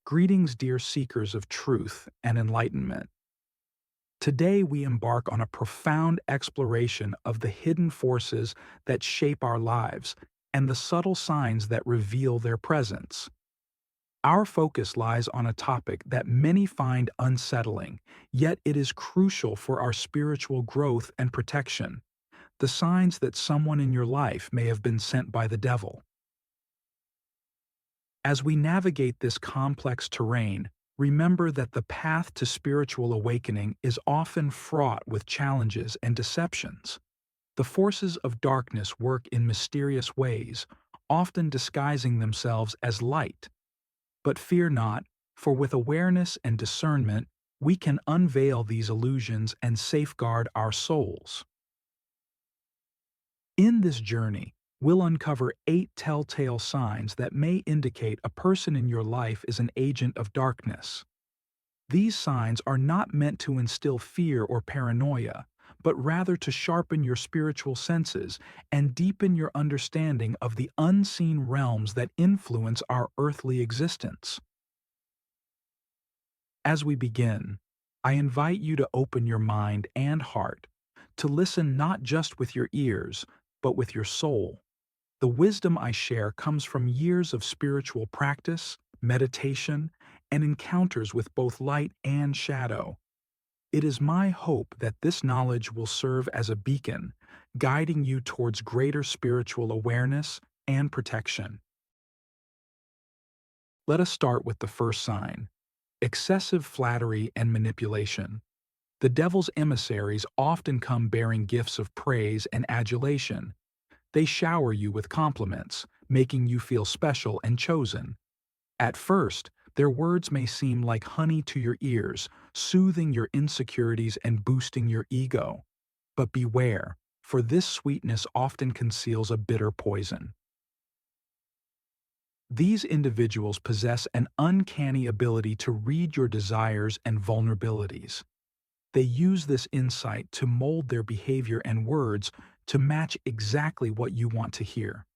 Greetings, dear seekers of truth and enlightenment. Today we embark on a profound exploration of the hidden forces that shape our lives and the subtle signs that reveal their presence. Our focus lies on a topic that many find unsettling, yet it is crucial for our spiritual growth and protection: the signs that someone in your life may have been sent by the devil. As we navigate this complex terrain, remember that the path to spiritual awakening is often fraught with challenges and deceptions. The forces of darkness work in mysterious ways, often disguising themselves as light. But fear not, for with awareness and discernment, we can unveil these illusions and safeguard our souls. In this journey, we'll uncover 8 telltale signs that may indicate a person in your life is an agent of darkness. These signs are not meant to instill fear or paranoia, but rather to sharpen your spiritual senses and deepen your understanding of the unseen realms that influence our earthly existence. As we begin, I invite you to open your mind and heart, to listen not just with your ears, but with your soul. The wisdom I share comes from years of spiritual practice, meditation, and encounters with both light and shadow. It is my hope that this knowledge will serve as a beacon, guiding you towards greater spiritual awareness and protection. Let us start with the first sign: excessive flattery and manipulation. The devil's emissaries often come bearing gifts of praise and adulation. They shower you with compliments, making you feel special and chosen. At first, their words may seem like honey to your ears, soothing your insecurities and boosting your ego. But beware, for this sweetness often conceals a bitter poison. These individuals possess an uncanny ability to read your desires and vulnerabilities. They use this insight to mold their behavior and words to match exactly what you want to hear.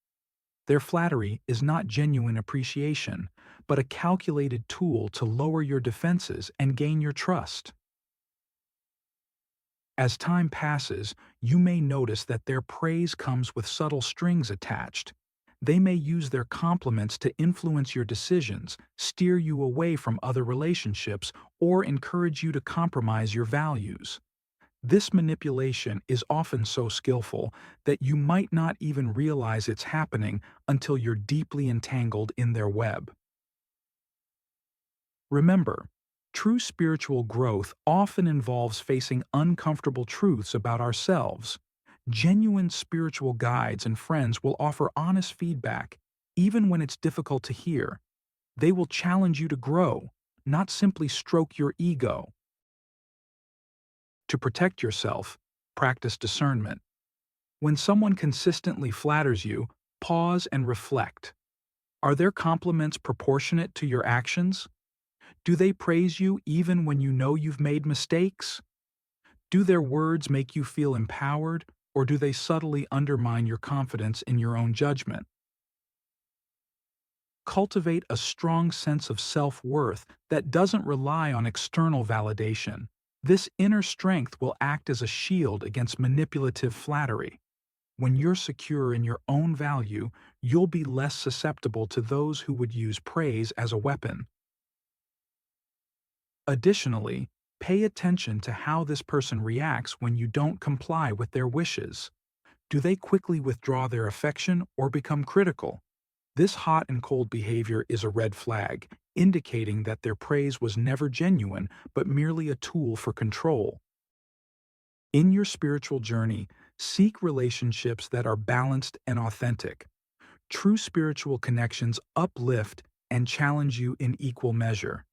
Their flattery is not genuine appreciation, but a calculated tool to lower your defenses and gain your trust. As time passes, you may notice that their praise comes with subtle strings attached. They may use their compliments to influence your decisions, steer you away from other relationships, or encourage you to compromise your values. This manipulation is often so skillful that you might not even realize it's happening until you're deeply entangled in their web. Remember, true spiritual growth often involves facing uncomfortable truths about ourselves. Genuine spiritual guides and friends will offer honest feedback, even when it's difficult to hear. They will challenge you to grow, not simply stroke your ego. To protect yourself, practice discernment. When someone consistently flatters you, pause and reflect. Are their compliments proportionate to your actions? Do they praise you even when you know you've made mistakes? Do their words make you feel empowered, or do they subtly undermine your confidence in your own judgment? Cultivate a strong sense of self-worth that doesn't rely on external validation. This inner strength will act as a shield against manipulative flattery. When you're secure in your own value, you'll be less susceptible to those who would use praise as a weapon. Additionally, pay attention to how this person reacts when you don't comply with their wishes. Do they quickly withdraw their affection or become critical? This hot and cold behavior is a red flag, indicating that their praise was never genuine but merely a tool for control. In your spiritual journey, seek relationships that are balanced and authentic. True spiritual connections uplift and challenge you in equal measure.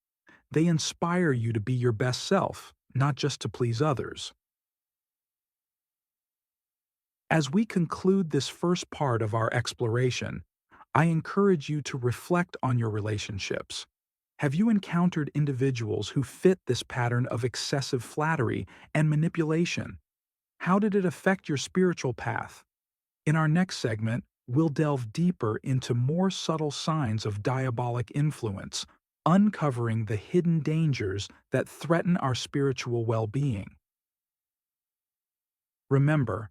They inspire you to be your best self, not just to please others. As we conclude this first part of our exploration, I encourage you to reflect on your relationships. Have you encountered individuals who fit this pattern of excessive flattery and manipulation? How did it affect your spiritual path? In our next segment, we'll delve deeper into more subtle signs of diabolic influence, uncovering the hidden dangers that threaten our spiritual well-being. Remember,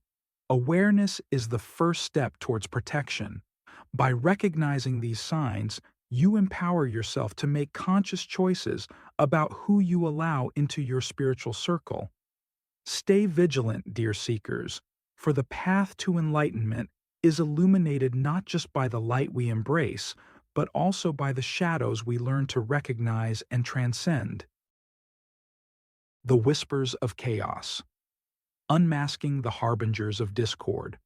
awareness is the first step towards protection. By recognizing these signs, you empower yourself to make conscious choices about who you allow into your spiritual circle. Stay vigilant, dear seekers, for the path to enlightenment is illuminated not just by the light we embrace, but also by the shadows we learn to recognize and transcend. The whispers of chaos, unmasking the harbingers of discord.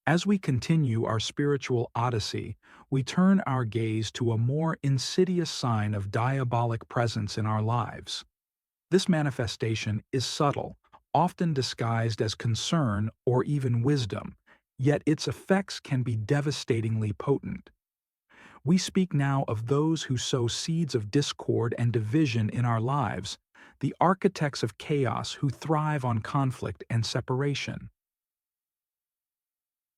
As we continue our spiritual odyssey, we turn our gaze to a more insidious sign of diabolic presence in our lives. This manifestation is subtle, often disguised as concern or even wisdom, yet its effects can be devastatingly potent. We speak now of those who sow seeds of discord and division in our lives, the architects of chaos who thrive on conflict and separation.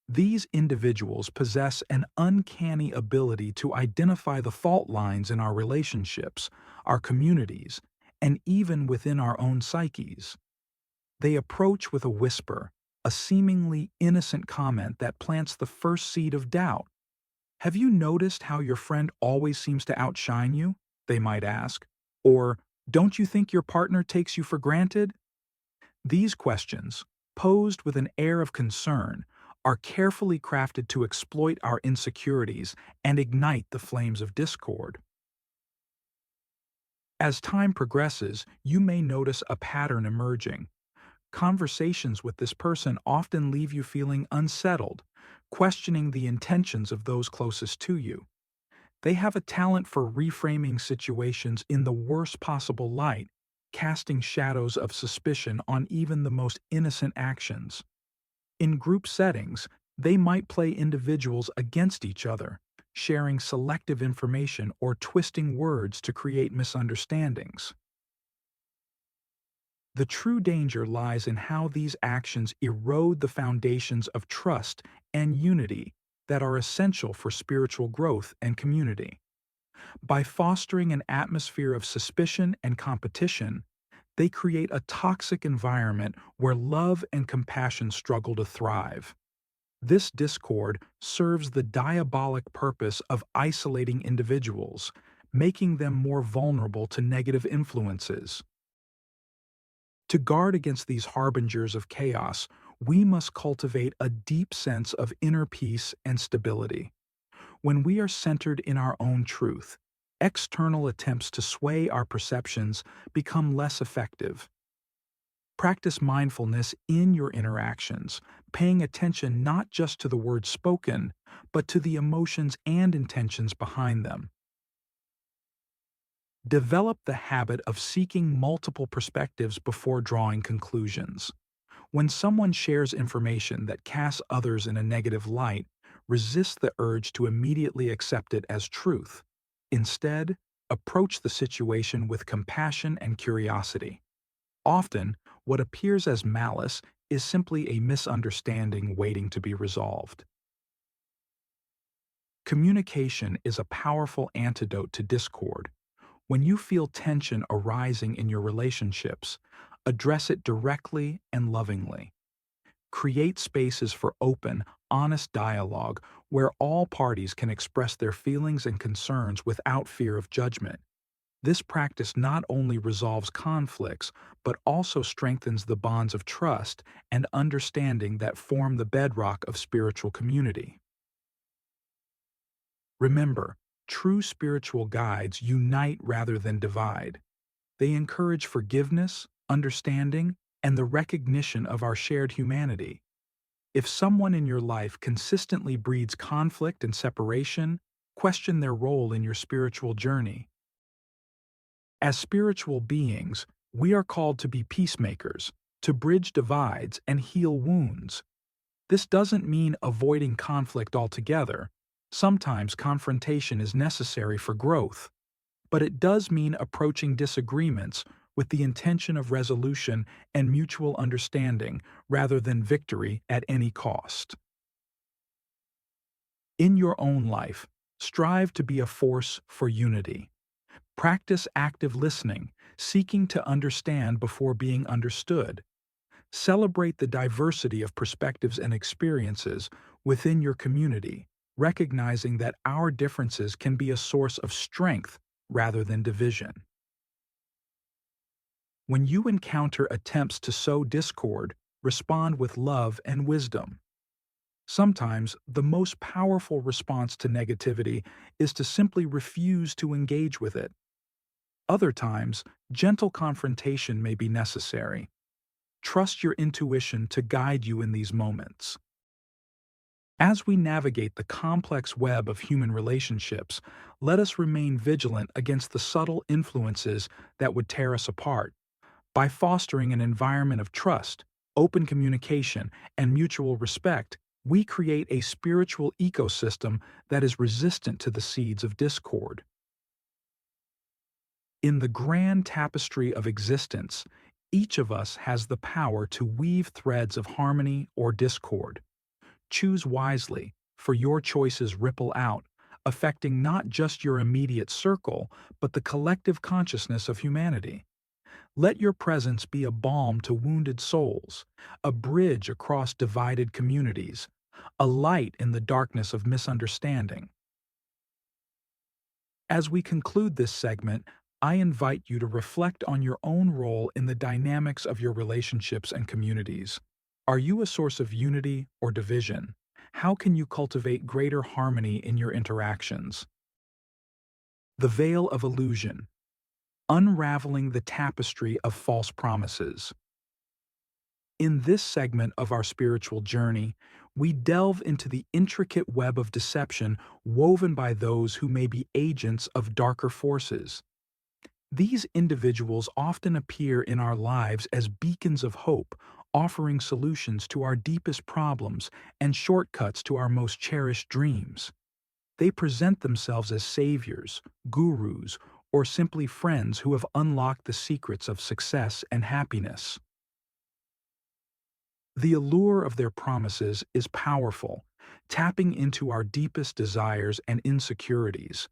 These individuals possess an uncanny ability to identify the fault lines in our relationships, our communities, and even within our own psyches. They approach with a whisper, a seemingly innocent comment that plants the first seed of doubt. "Have you noticed how your friend always seems to outshine you?" they might ask. Or, "Don't you think your partner takes you for granted?" These questions, posed with an air of concern, are carefully crafted to exploit our insecurities and ignite the flames of discord. As time progresses, you may notice a pattern emerging. Conversations with this person often leave you feeling unsettled, questioning the intentions of those closest to you. They have a talent for reframing situations in the worst possible light, casting shadows of suspicion on even the most innocent actions. In group settings, they might play individuals against each other, sharing selective information or twisting words to create misunderstandings. The true danger lies in how these actions erode the foundations of trust and unity that are essential for spiritual growth and community. By fostering an atmosphere of suspicion and competition, they create a toxic environment where love and compassion struggle to thrive. This discord serves the diabolic purpose of isolating individuals, making them more vulnerable to negative influences. To guard against these harbingers of chaos, we must cultivate a deep sense of inner peace and stability. When we are centered in our own truth, external attempts to sway our perceptions become less effective. Practice mindfulness in your interactions, paying attention not just to the words spoken, but to the emotions and intentions behind them. Develop the habit of seeking multiple perspectives before drawing conclusions. When someone shares information that casts others in a negative light, resist the urge to immediately accept it as truth. Instead, approach the situation with compassion and curiosity. Often, what appears as malice is simply a misunderstanding waiting to be resolved. Communication is a powerful antidote to discord. When you feel tension arising in your relationships, address it directly and lovingly. Create spaces for open, honest dialogue where all parties can express their feelings and concerns without fear of judgment. This practice not only resolves conflicts, but also strengthens the bonds of trust and understanding that form the bedrock of spiritual community. Remember, true spiritual guides unite rather than divide. They encourage forgiveness, understanding, and the recognition of our shared humanity. If someone in your life consistently breeds conflict and separation, question their role in your spiritual journey. As spiritual beings, we are called to be peacemakers, to bridge divides and heal wounds. This doesn't mean avoiding conflict altogether. Sometimes confrontation is necessary for growth. But it does mean approaching disagreements with the intention of resolution and mutual understanding rather than victory at any cost. In your own life, strive to be a force for unity. Practice active listening, seeking to understand before being understood. Celebrate the diversity of perspectives and experiences within your community, recognizing that our differences can be a source of strength rather than division. When you encounter attempts to sow discord, respond with love and wisdom. Sometimes, the most powerful response to negativity is to simply refuse to engage with it. Other times, gentle confrontation may be necessary. Trust your intuition to guide you in these moments. As we navigate the complex web of human relationships, let us remain vigilant against the subtle influences that would tear us apart. By fostering an environment of trust, open communication, and mutual respect, we create a spiritual ecosystem that is resistant to the seeds of discord. In the grand tapestry of existence, each of us has the power to weave threads of harmony or discord. Choose wisely, for your choices ripple out, affecting not just your immediate circle, but the collective consciousness of humanity. Let your presence be a balm to wounded souls, a bridge across divided communities, a light in the darkness of misunderstanding. As we conclude this segment, I invite you to reflect on your own role in the dynamics of your relationships and communities. Are you a source of unity or division? How can you cultivate greater harmony in your interactions? The veil of illusion, unraveling the tapestry of false promises. In this segment of our spiritual journey, we delve into the intricate web of deception woven by those who may be agents of darker forces. These individuals often appear in our lives as beacons of hope, offering solutions to our deepest problems and shortcuts to our most cherished dreams. They present themselves as saviors, gurus, or simply friends who have unlocked the secrets of success and happiness. The allure of their promises is powerful, tapping into our deepest desires and insecurities.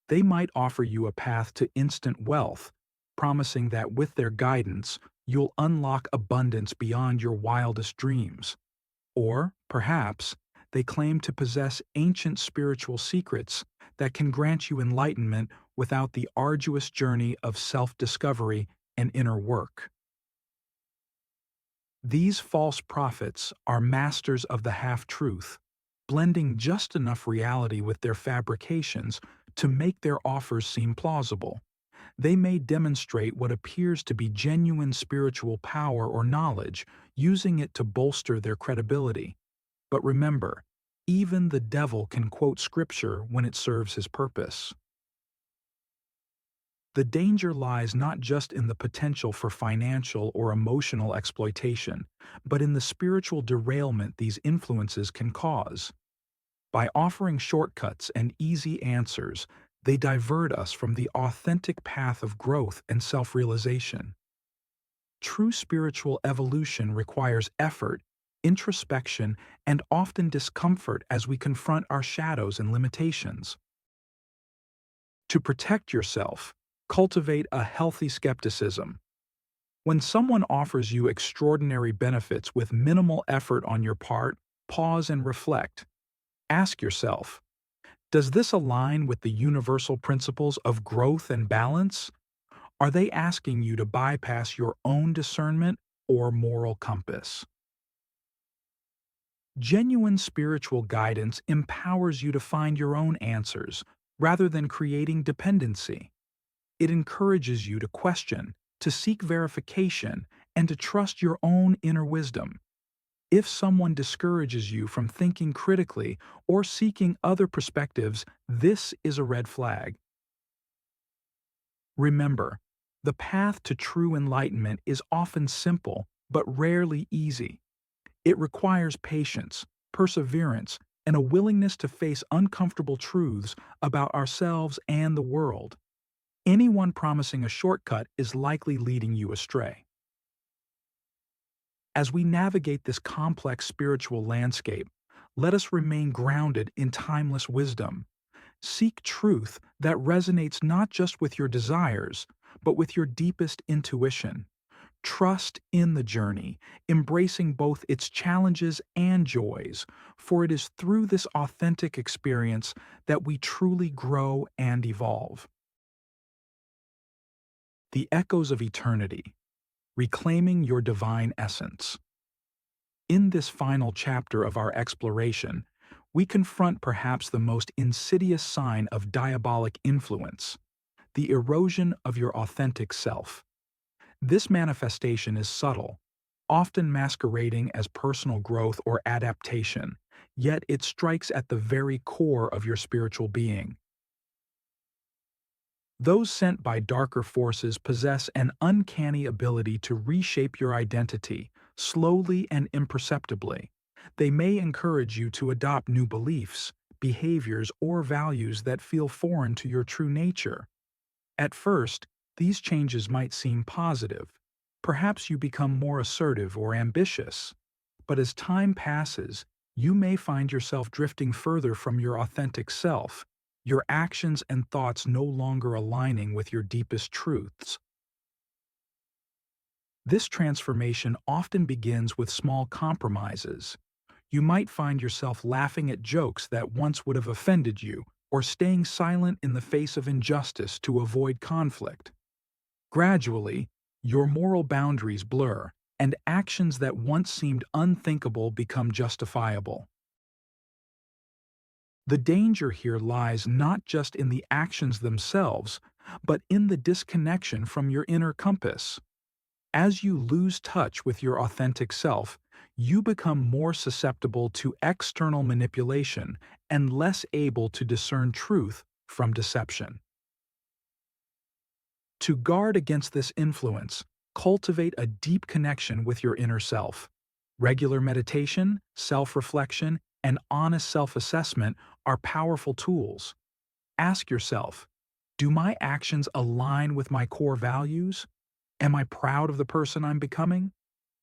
They might offer you a path to instant wealth, promising that with their guidance, you'll unlock abundance beyond your wildest dreams. Or, perhaps, they claim to possess ancient spiritual secrets that can grant you enlightenment without the arduous journey of self-discovery and inner work. These false prophets are masters of the half-truth, blending just enough reality with their fabrications to make their offers seem plausible. They may demonstrate what appears to be genuine spiritual power or knowledge, using it to bolster their credibility. But remember, even the devil can quote scripture when it serves his purpose. The danger lies not just in the potential for financial or emotional exploitation, but in the spiritual derailment these influences can cause. By offering shortcuts and easy answers, they divert us from the authentic path of growth and self-realization. True spiritual evolution requires effort, introspection, and often discomfort as we confront our shadows and limitations. To protect yourself, cultivate a healthy skepticism. When someone offers you extraordinary benefits with minimal effort on your part, pause and reflect. Ask yourself, does this align with the universal principles of growth and balance? Are they asking you to bypass your own discernment or moral compass? Genuine spiritual guidance empowers you to find your own answers rather than creating dependency. It encourages you to question, to seek verification, and to trust your own inner wisdom. If someone discourages you from thinking critically or seeking other perspectives, this is a red flag. Remember, the path to true enlightenment is often simple but rarely easy. It requires patience, perseverance, and a willingness to face uncomfortable truths about ourselves and the world. Anyone promising a shortcut is likely leading you astray. As we navigate this complex spiritual landscape, let us remain grounded in timeless wisdom. Seek truth that resonates not just with your desires, but with your deepest intuition. Trust in the journey, embracing both its challenges and joys, for it is through this authentic experience that we truly grow and evolve. The Echoes of Eternity, Reclaiming Your Divine Essence. In this final chapter of our exploration, we confront perhaps the most insidious sign of diabolic influence, the erosion of your authentic self. This manifestation is subtle, often masquerading as personal growth or adaptation, yet it strikes at the very core of your spiritual being. Those sent by darker forces possess an uncanny ability to reshape your identity, slowly and imperceptibly. They may encourage you to adopt new beliefs, behaviors, or values that feel foreign to your true nature. At first, these changes might seem positive. Perhaps you become more assertive or ambitious. But as time passes, you may find yourself drifting further from your authentic self, your actions and thoughts no longer aligning with your deepest truths. This transformation often begins with small compromises. You might find yourself laughing at jokes that once would have offended you, or staying silent in the face of injustice to avoid conflict. Gradually, your moral boundaries blur, and actions that once seemed unthinkable become justifiable. The danger here lies not just in the actions themselves, but in the disconnection from your inner compass. As you lose touch with your authentic self, you become more susceptible to external manipulation and less able to discern truth from deception. To guard against this influence, cultivate a deep connection with your inner self. Regular meditation, self-reflection, and honest self-assessment are powerful tools. Ask yourself, do my actions align with my core values? Am I proud of the person I'm becoming?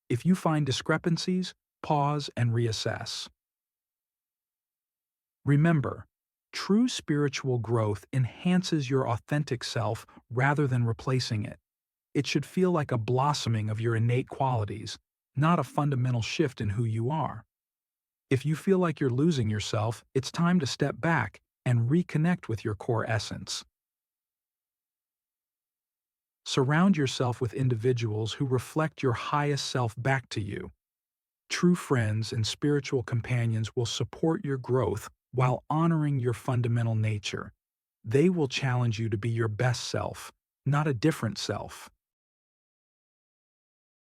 If you find discrepancies, pause and reassess. Remember, true spiritual growth enhances your authentic self rather than replacing it. It should feel like a blossoming of your innate qualities, not a fundamental shift in who you are. If you feel like you're losing yourself, it's time to step back and reconnect with your core essence. Surround yourself with individuals who reflect your highest self back to you. True friends and spiritual companions will support your growth while honoring your fundamental nature. They will challenge you to be your best self, not a different self.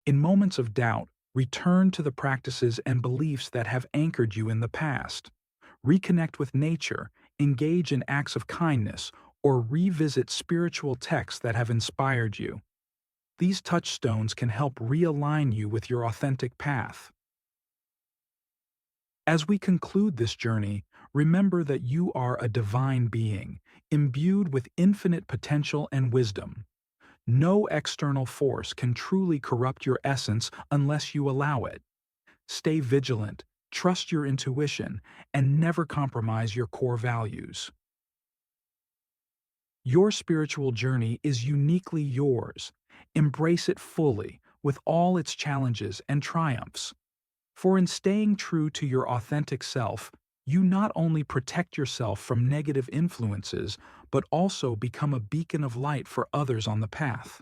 In moments of doubt, return to the practices and beliefs that have anchored you in the past. Reconnect with nature, engage in acts of kindness, or revisit spiritual texts that have inspired you. These touchstones can help realign you with your authentic path. As we conclude this journey, remember that you are a divine being, imbued with infinite potential and wisdom. No external force can truly corrupt your essence unless you allow it. Stay vigilant, trust your intuition, and never compromise your core values. Your spiritual journey is uniquely yours. Embrace it fully, with all its challenges and triumphs. For in staying true to your authentic self, you not only protect yourself from negative influences, but also become a beacon of light for others on the path.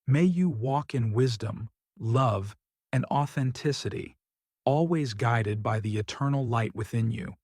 May you walk in wisdom, love, and authenticity, always guided by the eternal light within you.